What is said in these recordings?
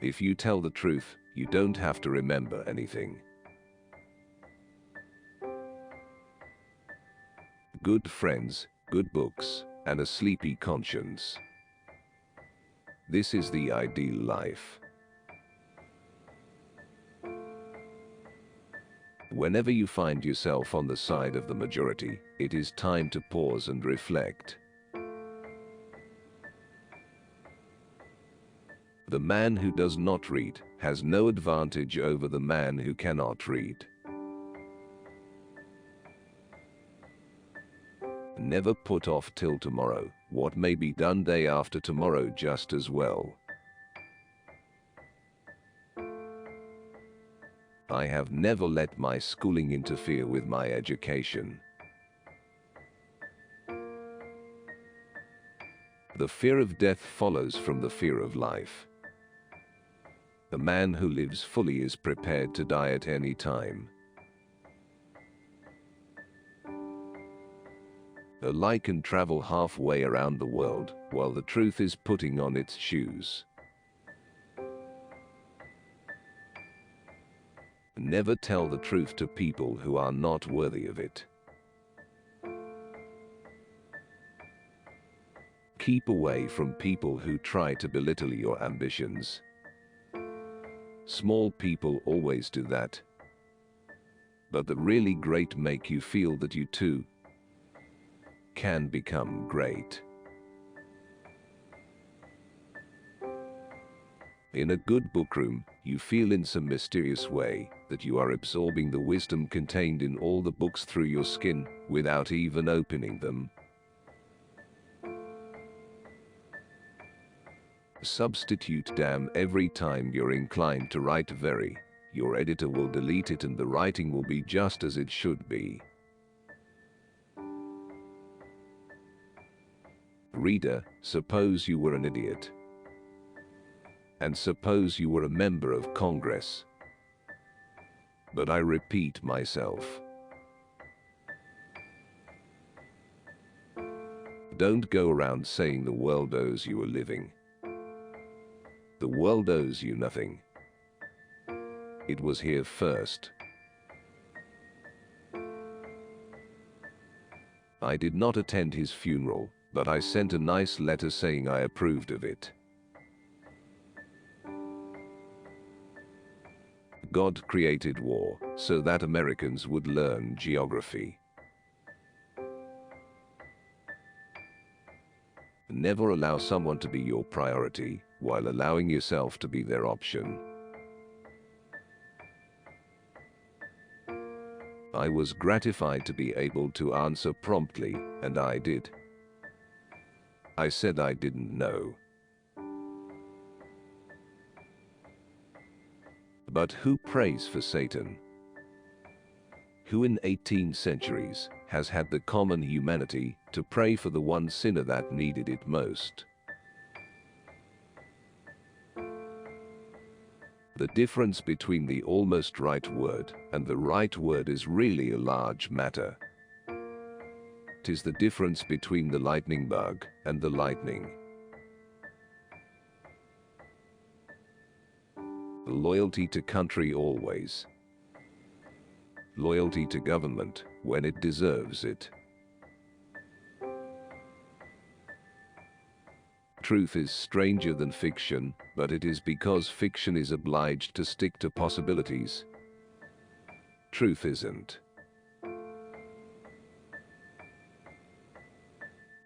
If you tell the truth, you don't have to remember anything. Good friends, good books, and a sleepy conscience. This is the ideal life. Whenever you find yourself on the side of the majority, it is time to pause and reflect. The man who does not read has no advantage over the man who cannot read. Never put off till tomorrow what may be done day after tomorrow just as well. I have never let my schooling interfere with my education. The fear of death follows from the fear of life. The man who lives fully is prepared to die at any time. A lie can travel halfway around the world, while the truth is putting on its shoes. Never tell the truth to people who are not worthy of it. Keep away from people who try to belittle your ambitions. Small people always do that. But the really great make you feel that you too can become great. In a good bookroom, you feel in some mysterious way that you are absorbing the wisdom contained in all the books through your skin without even opening them. Substitute damn every time you're inclined to write very. Your editor will delete it and the writing will be just as it should be. Reader, suppose you were an idiot. And suppose you were a member of Congress. But I repeat myself. Don't go around saying the world owes you a living. The world owes you nothing. It was here first. I did not attend his funeral, but I sent a nice letter saying I approved of it. God created war so that Americans would learn geography. Never allow someone to be your priority while allowing yourself to be their option. I was gratified to be able to answer promptly, and I did. I said I didn't know. But who prays for Satan? Who in 18 centuries has had the common humanity to pray for the one sinner that needed it most? The difference between the almost right word and the right word is really a large matter. It is the difference between the lightning bug and the lightning. Loyalty to country always. Loyalty to government when it deserves it. Truth is stranger than fiction, but it is because fiction is obliged to stick to possibilities. Truth isn't.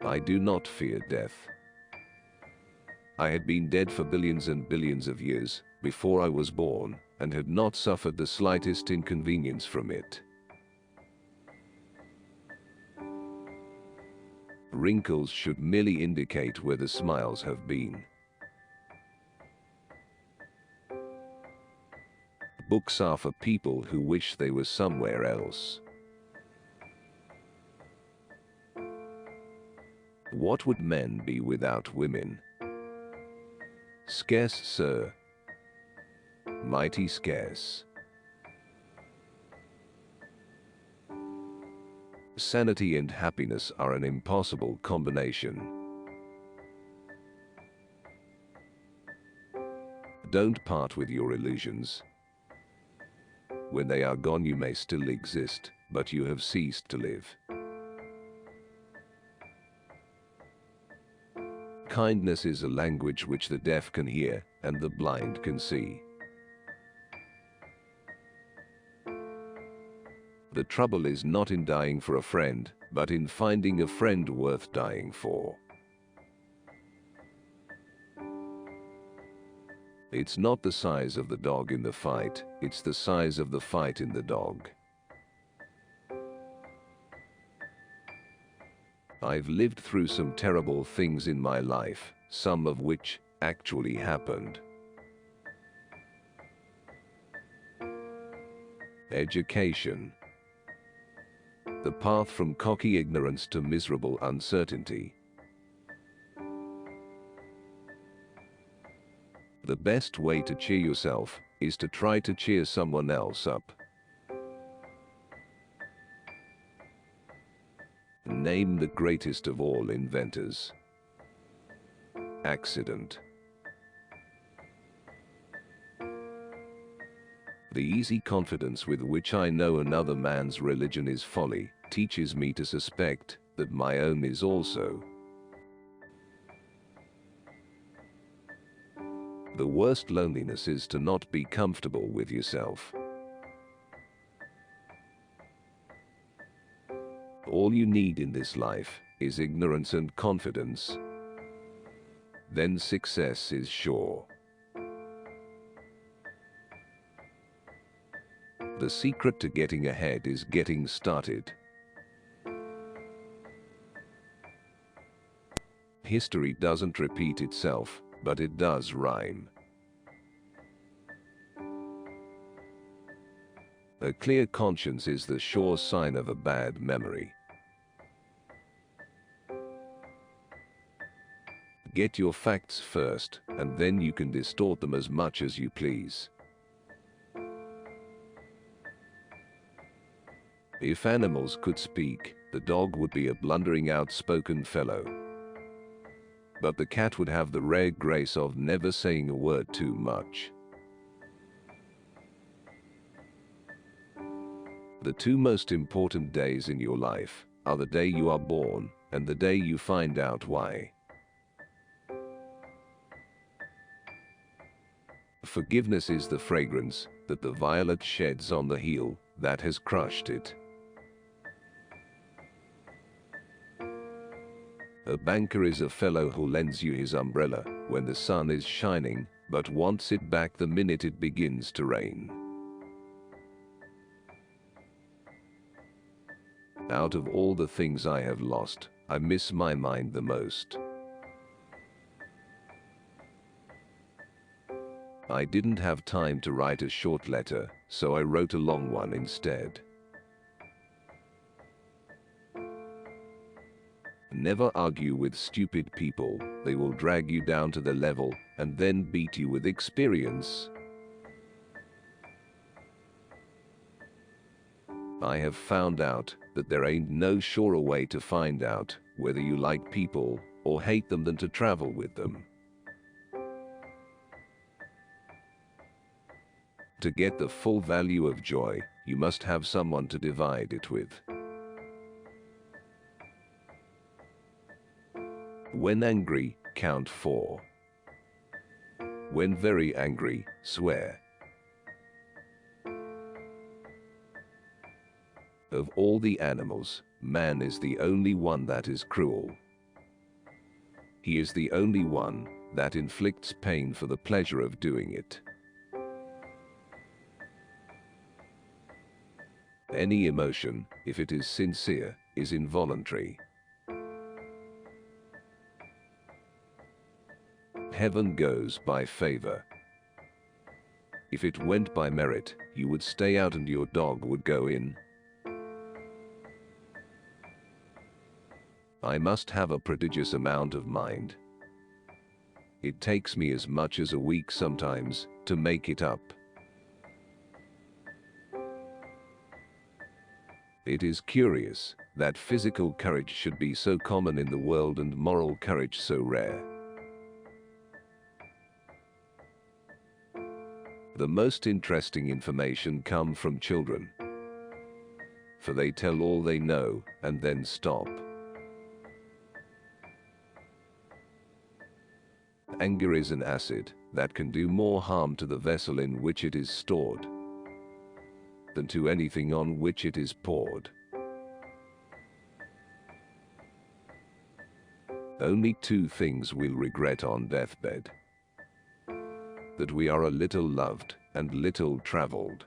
I do not fear death. I had been dead for billions and billions of years before I was born, and had not suffered the slightest inconvenience from it. Wrinkles should merely indicate where the smiles have been. Books are for people who wish they were somewhere else. What would men be without women? Scarce, sir. Mighty scarce. Sanity and happiness are an impossible combination. Don't part with your illusions. When they are gone, you may still exist, but you have ceased to live. Kindness is a language which the deaf can hear and the blind can see. The trouble is not in dying for a friend, but in finding a friend worth dying for. It's not the size of the dog in the fight, it's the size of the fight in the dog. I've lived through some terrible things in my life, some of which actually happened. Education. The path from cocky ignorance to miserable uncertainty. The best way to cheer yourself is to try to cheer someone else up. Name the greatest of all inventors. Accident. The easy confidence with which I know another man's religion is folly teaches me to suspect that my own is also. The worst loneliness is to not be comfortable with yourself. All you need in this life is ignorance and confidence. Then success is sure. The secret to getting ahead is getting started. History doesn't repeat itself, but it does rhyme. A clear conscience is the sure sign of a bad memory. Get your facts first, and then you can distort them as much as you please. If animals could speak, the dog would be a blundering, outspoken fellow. But the cat would have the rare grace of never saying a word too much. The two most important days in your life are the day you are born and the day you find out why. Forgiveness is the fragrance that the violet sheds on the heel that has crushed it. A banker is a fellow who lends you his umbrella when the sun is shining, but wants it back the minute it begins to rain. Out of all the things I have lost, I miss my mind the most. I didn't have time to write a short letter, so I wrote a long one instead. Never argue with stupid people, they will drag you down to their level and then beat you with experience. I have found out that there ain't no surer way to find out whether you like people or hate them than to travel with them. To get the full value of joy, you must have someone to divide it with. When angry, count 4. When very angry, swear. Of all the animals, man is the only one that is cruel. He is the only one that inflicts pain for the pleasure of doing it. Any emotion, if it is sincere, is involuntary. Heaven goes by favor. If it went by merit, you would stay out and your dog would go in. I must have a prodigious amount of mind. It takes me as much as a week sometimes to make it up. It is curious that physical courage should be so common in the world and moral courage so rare. The most interesting information come from children, for they tell all they know and then stop. Anger is an acid that can do more harm to the vessel in which it is stored than to anything on which it is poured. Only two things we'll regret on deathbed: that we are a little loved and little traveled.